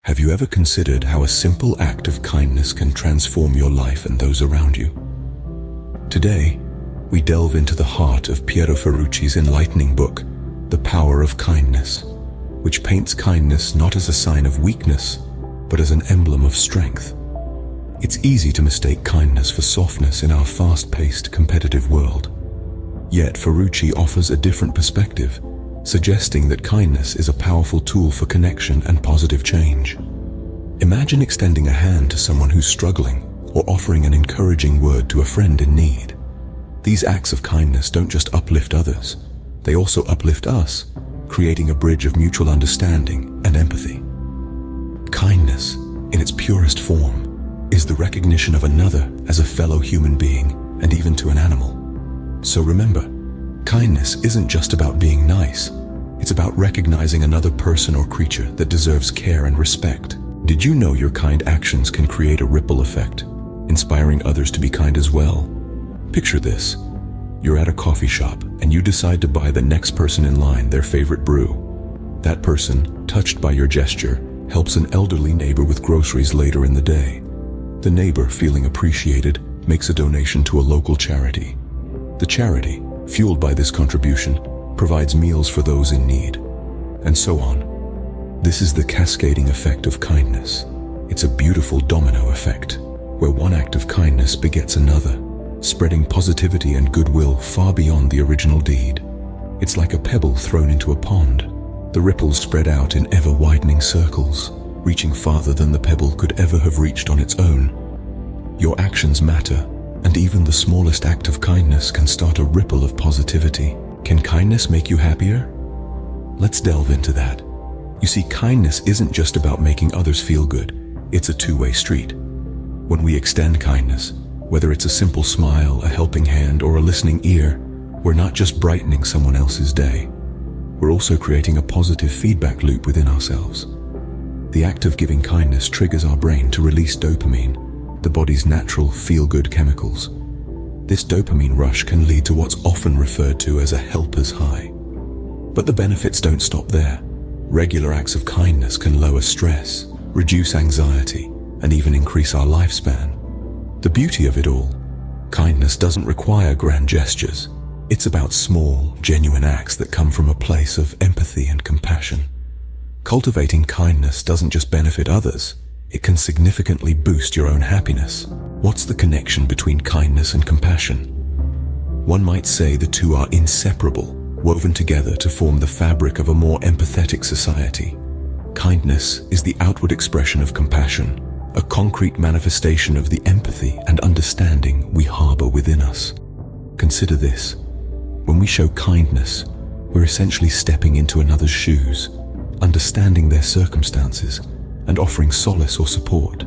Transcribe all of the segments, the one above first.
Have you ever considered how a simple act of kindness can transform your life and those around you? Today, we delve into the heart of Piero Ferrucci's enlightening book, The Power of Kindness, which paints kindness not as a sign of weakness, but as an emblem of strength. It's easy to mistake kindness for softness in our fast-paced, competitive world. Yet Ferrucci offers a different perspective, suggesting that kindness is a powerful tool for connection and positive change. Imagine extending a hand to someone who's struggling, or offering an encouraging word to a friend in need. These acts of kindness don't just uplift others, they also uplift us, creating a bridge of mutual understanding and empathy. Kindness, in its purest form, is the recognition of another as a fellow human being and even to an animal. So remember, kindness isn't just about being nice, it's about recognizing another person or creature that deserves care and respect. Did you know your kind actions can create a ripple effect, inspiring others to be kind as well? Picture this. You're at a coffee shop and you decide to buy the next person in line their favorite brew. That person, touched by your gesture, helps an elderly neighbor with groceries later in the day. The neighbor, feeling appreciated, makes a donation to a local charity. The charity, fueled by this contribution, provides meals for those in need, and so on. This is the cascading effect of kindness. It's a beautiful domino effect, where one act of kindness begets another, spreading positivity and goodwill far beyond the original deed. It's like a pebble thrown into a pond. The ripples spread out in ever-widening circles, reaching farther than the pebble could ever have reached on its own. Your actions matter, and even the smallest act of kindness can start a ripple of positivity. Can kindness make you happier? Let's delve into that. You see, kindness isn't just about making others feel good, it's a two-way street. When we extend kindness, whether it's a simple smile, a helping hand, or a listening ear, we're not just brightening someone else's day. We're also creating a positive feedback loop within ourselves. The act of giving kindness triggers our brain to release dopamine, the body's natural feel-good chemicals. This dopamine rush can lead to what's often referred to as a helper's high. But the benefits don't stop there. Regular acts of kindness can lower stress, reduce anxiety, and even increase our lifespan. The beauty of it all, kindness doesn't require grand gestures. It's about small, genuine acts that come from a place of empathy and compassion. Cultivating kindness doesn't just benefit others, it can significantly boost your own happiness. What's the connection between kindness and compassion? One might say the two are inseparable, woven together to form the fabric of a more empathetic society. Kindness is the outward expression of compassion, a concrete manifestation of the empathy and understanding we harbor within us. Consider this. When we show kindness, we're essentially stepping into another's shoes, understanding their circumstances, and offering solace or support.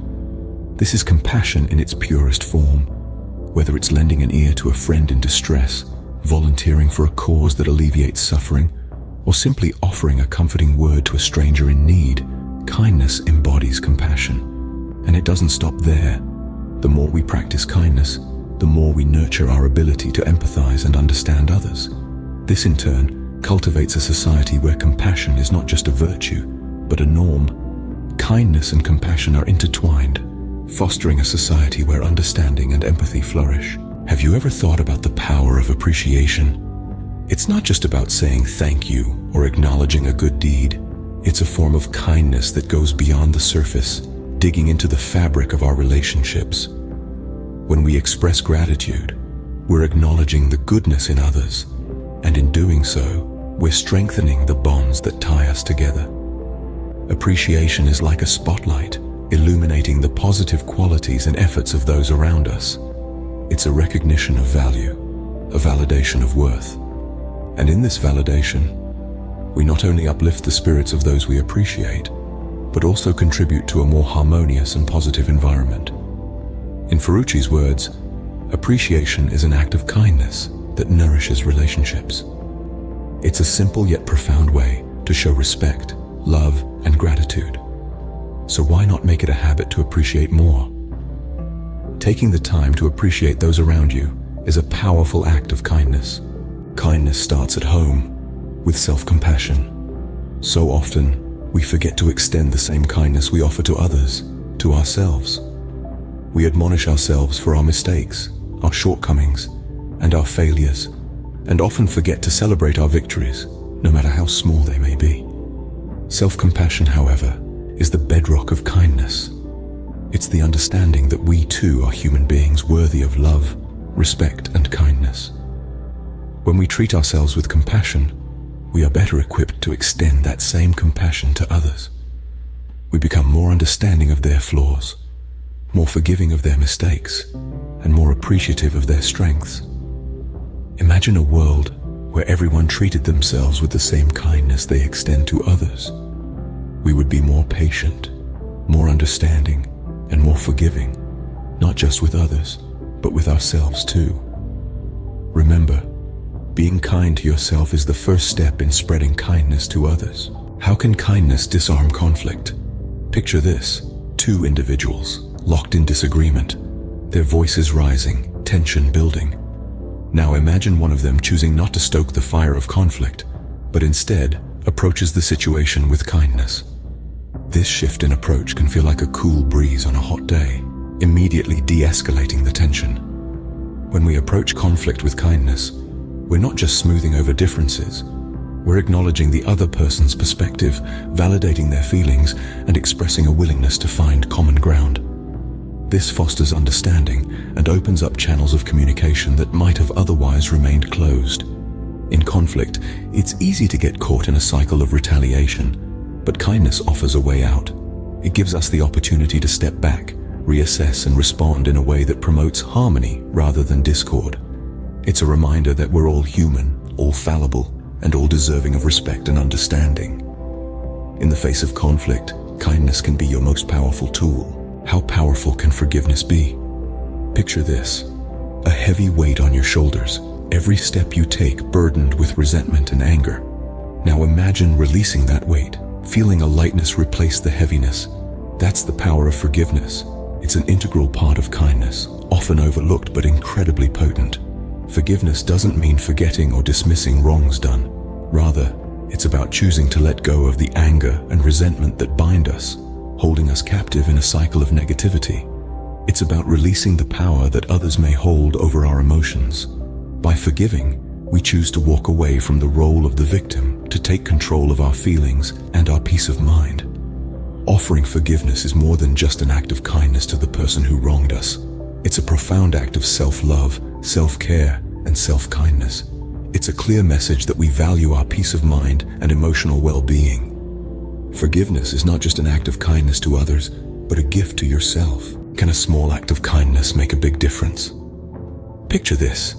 This is compassion in its purest form, whether it's lending an ear to a friend in distress, volunteering for a cause that alleviates suffering, or simply offering a comforting word to a stranger in need. Kindness embodies compassion. And it doesn't stop there. The more we practice kindness, the more we nurture our ability to empathize and understand others. This in turn cultivates a society where compassion is not just a virtue, but a norm. Kindness and compassion are intertwined, fostering a society where understanding and empathy flourish. Have you ever thought about the power of appreciation? It's not just about saying thank you or acknowledging a good deed. It's a form of kindness that goes beyond the surface, digging into the fabric of our relationships. When we express gratitude, we're acknowledging the goodness in others, and in doing so, we're strengthening the bonds that tie us together. Appreciation is like a spotlight, illuminating the positive qualities and efforts of those around us. It's a recognition of value, a validation of worth. And in this validation, we not only uplift the spirits of those we appreciate, but also contribute to a more harmonious and positive environment. In Ferrucci's words, appreciation is an act of kindness that nourishes relationships. It's a simple yet profound way to show respect, love, and gratitude. So why not make it a habit to appreciate more? Taking the time to appreciate those around you is a powerful act of kindness. Kindness starts at home, with self-compassion. So often, we forget to extend the same kindness we offer to others, to ourselves. We admonish ourselves for our mistakes, our shortcomings, and our failures, and often forget to celebrate our victories, no matter how small they may be. Self-compassion, however, is the bedrock of kindness. It's the understanding that we too are human beings worthy of love, respect, and kindness. When we treat ourselves with compassion, we are better equipped to extend that same compassion to others. We become more understanding of their flaws, more forgiving of their mistakes, and more appreciative of their strengths. Imagine a world where everyone treated themselves with the same kindness they extend to others. We would be more patient, more understanding, and more forgiving, not just with others, but with ourselves too. Remember, being kind to yourself is the first step in spreading kindness to others. How can kindness disarm conflict? Picture this: two individuals locked in disagreement, their voices rising, tension building. Now imagine one of them choosing not to stoke the fire of conflict, but instead approaches the situation with kindness. This shift in approach can feel like a cool breeze on a hot day, immediately de-escalating the tension. When we approach conflict with kindness, we're not just smoothing over differences, we're acknowledging the other person's perspective, validating their feelings, and expressing a willingness to find common ground. This fosters understanding and opens up channels of communication that might have otherwise remained closed. In conflict, it's easy to get caught in a cycle of retaliation, but kindness offers a way out. It gives us the opportunity to step back, reassess, and respond in a way that promotes harmony rather than discord. It's a reminder that we're all human, all fallible, and all deserving of respect and understanding. In the face of conflict, kindness can be your most powerful tool. How powerful can forgiveness be? Picture this: a heavy weight on your shoulders, every step you take burdened with resentment and anger. Now imagine releasing that weight, feeling a lightness replace the heaviness. That's the power of forgiveness. It's an integral part of kindness, often overlooked but incredibly potent. Forgiveness doesn't mean forgetting or dismissing wrongs done. Rather, it's about choosing to let go of the anger and resentment that bind us, holding us captive in a cycle of negativity. It's about releasing the power that others may hold over our emotions. By forgiving, we choose to walk away from the role of the victim to take control of our feelings and our peace of mind. Offering forgiveness is more than just an act of kindness to the person who wronged us. It's a profound act of self-love, self-care, and self-kindness. It's a clear message that we value our peace of mind and emotional well-being. Forgiveness is not just an act of kindness to others, but a gift to yourself. Can a small act of kindness make a big difference? Picture this: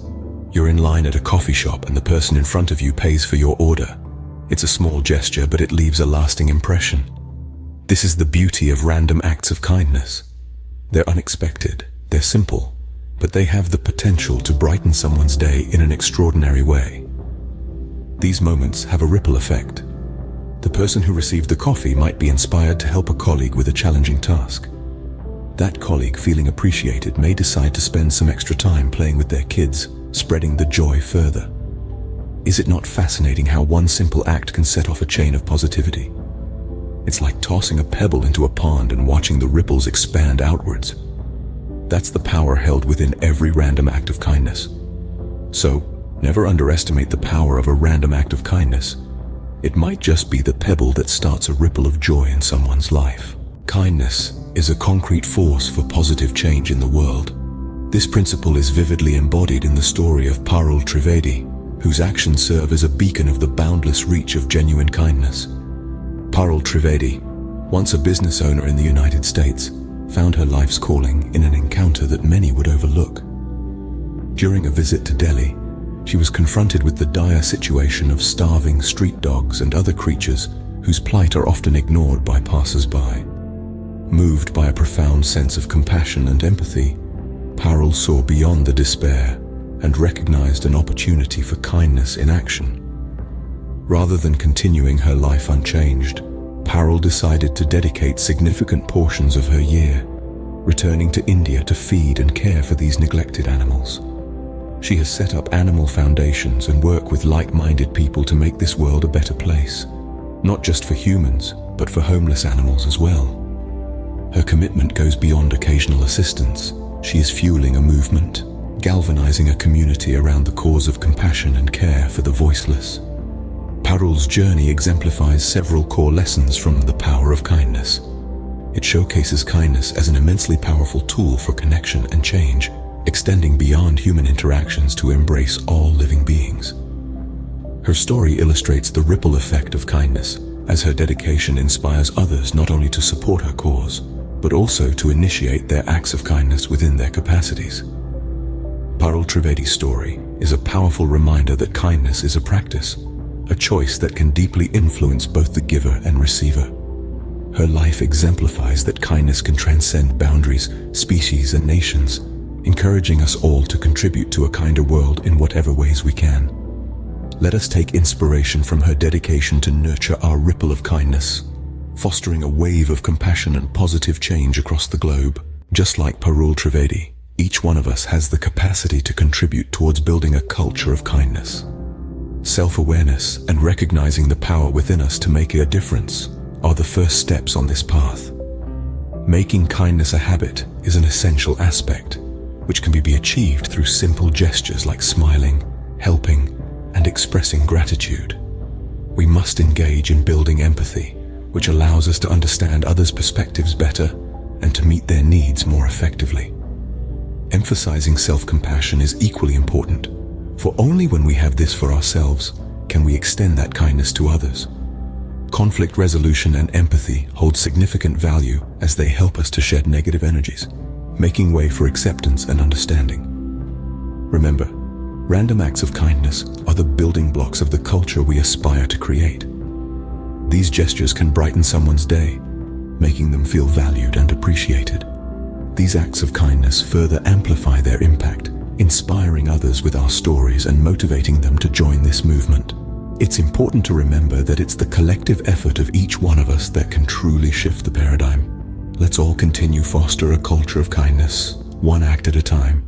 you're in line at a coffee shop and the person in front of you pays for your order. It's a small gesture, but it leaves a lasting impression. This is the beauty of random acts of kindness. They're unexpected, they're simple, but they have the potential to brighten someone's day in an extraordinary way. These moments have a ripple effect. The person who received the coffee might be inspired to help a colleague with a challenging task. That colleague, feeling appreciated, may decide to spend some extra time playing with their kids, spreading the joy further. Is it not fascinating how one simple act can set off a chain of positivity? It's like tossing a pebble into a pond and watching the ripples expand outwards. That's the power held within every random act of kindness. So, never underestimate the power of a random act of kindness. It might just be the pebble that starts a ripple of joy in someone's life. Kindness is a concrete force for positive change in the world. This principle is vividly embodied in the story of Parul Trivedi, whose actions serve as a beacon of the boundless reach of genuine kindness. Parul Trivedi, once a business owner in the United States, found her life's calling in an encounter that many would overlook. During a visit to Delhi, she was confronted with the dire situation of starving street dogs and other creatures whose plight are often ignored by passers-by. Moved by a profound sense of compassion and empathy, Parul saw beyond the despair and recognized an opportunity for kindness in action. Rather than continuing her life unchanged, Parul decided to dedicate significant portions of her year, returning to India to feed and care for these neglected animals. She has set up animal foundations and work with like-minded people to make this world a better place, not just for humans, but for homeless animals as well. Her commitment goes beyond occasional assistance. She is fueling a movement, galvanizing a community around the cause of compassion and care for the voiceless. Parul's journey exemplifies several core lessons from the power of kindness. It showcases kindness as an immensely powerful tool for connection and change, extending beyond human interactions to embrace all living beings. Her story illustrates the ripple effect of kindness, as her dedication inspires others not only to support her cause, but also to initiate their acts of kindness within their capacities. Parul Trivedi's story is a powerful reminder that kindness is a practice, a choice that can deeply influence both the giver and receiver. Her life exemplifies that kindness can transcend boundaries, species, and nations, encouraging us all to contribute to a kinder world in whatever ways we can. Let us take inspiration from her dedication to nurture our ripple of kindness, fostering a wave of compassion and positive change across the globe. Just like Parul Trivedi, each one of us has the capacity to contribute towards building a culture of kindness. Self-awareness and recognizing the power within us to make a difference are the first steps on this path. Making kindness a habit is an essential aspect, which can be achieved through simple gestures like smiling, helping, and expressing gratitude. We must engage in building empathy, which allows us to understand others' perspectives better and to meet their needs more effectively. Emphasizing self-compassion is equally important, for only when we have this for ourselves can we extend that kindness to others. Conflict resolution and empathy hold significant value as they help us to shed negative energies, making way for acceptance and understanding. Remember, random acts of kindness are the building blocks of the culture we aspire to create. These gestures can brighten someone's day, making them feel valued and appreciated. These acts of kindness further amplify their impact, inspiring others with our stories and motivating them to join this movement. It's important to remember that it's the collective effort of each one of us that can truly shift the paradigm. Let's all continue to foster a culture of kindness, one act at a time,